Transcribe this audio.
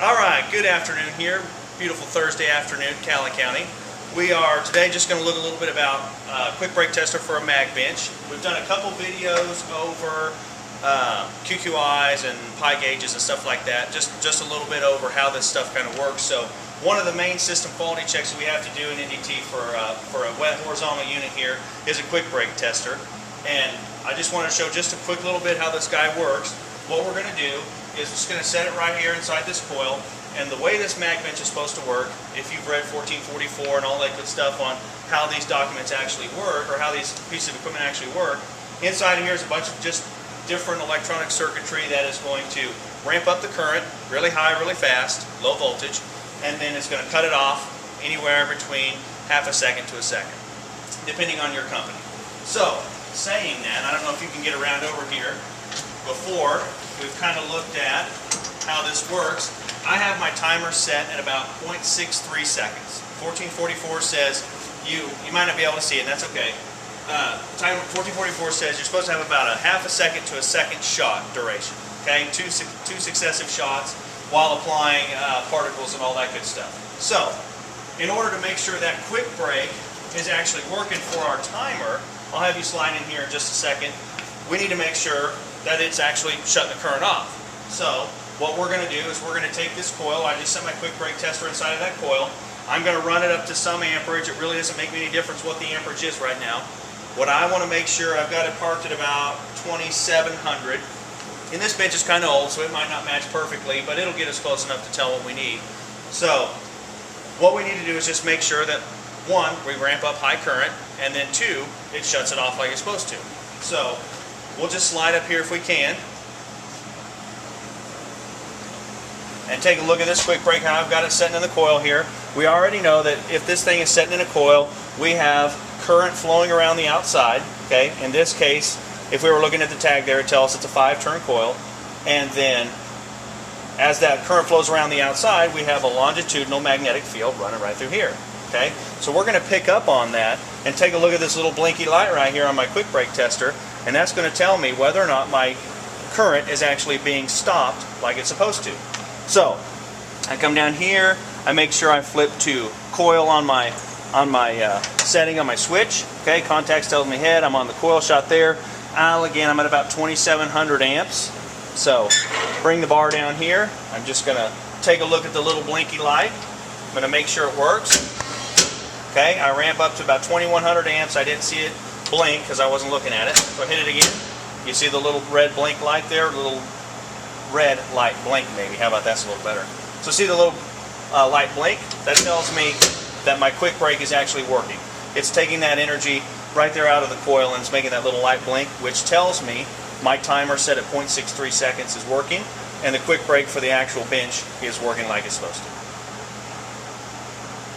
All right, good afternoon here. Beautiful Thursday afternoon, Cali County. We are today just going to look a little bit about quick brake tester for a mag bench. We've done a couple videos over QQIs and pi gauges and stuff like that. Just a little bit over how this stuff kind of works. So one of the main system quality checks that we have to do in NDT for a wet horizontal unit here is a quick brake tester. And I just want to show just a quick little bit how this guy works. What we're going to do is just going to set it right here inside this coil, and the way this mag bench is supposed to work, if you've read 1444 and all that good stuff on how these documents actually work, or how these pieces of equipment actually work, inside of here is a bunch of just different electronic circuitry that is going to ramp up the current really high, really fast, low voltage, and then it's going to cut it off anywhere between half a second to a second, depending on your company. So, saying that, I don't know if you can get around over here. Before, we've kind of looked at how this works. I have my timer set at about 0.63 seconds. 1444 says you might not be able to see it, and that's okay. Timer 1444 says you're supposed to have about a half a second to a second shot duration. Okay, two successive shots while applying particles and all that good stuff. So, in order to make sure that quick brake is actually working for our timer, I'll have you slide in here in just a second. We need to make sure that it's actually shutting the current off. So what we're going to do is we're going to take this coil. I just set my quick brake tester inside of that coil. I'm going to run it up to some amperage. It really doesn't make me any difference what the amperage is right now. What I want to make sure, I've got it parked at about 2700. And this bench is kind of old, so it might not match perfectly, but it'll get us close enough to tell what we need. So what we need to do is just make sure that, one, we ramp up high current, and then two, it shuts it off like it's supposed to. So we'll just slide up here if we can and take a look at this quick brake, how I've got it setting in the coil here. We already know that if this thing is setting in a coil, we have current flowing around the outside. Okay, in this case, if we were looking at the tag there, it tells us it's a 5-turn coil, and then as that current flows around the outside, we have a longitudinal magnetic field running right through here. Okay, so we're going to pick up on that and take a look at this little blinky light right here on my quick brake tester, and that's going to tell me whether or not my current is actually being stopped like it's supposed to. So I come down here, I make sure I flip to coil on my setting on my switch. Okay, contacts tells me head. I'm on the coil shot there. Again, I'm at about 2700 amps. So bring the bar down here. I'm just going to take a look at the little blinky light. I'm going to make sure it works. Okay, I ramp up to about 2100 amps. I didn't see it blink because I wasn't looking at it. So I hit it again. You see the little red blink light there? Little red light blink maybe. How about that's a little better? So see the little light blink? That tells me that my quick brake is actually working. It's taking that energy right there out of the coil and it's making that little light blink, which tells me my timer set at 0.63 seconds is working, and the quick brake for the actual bench is working like it's supposed to.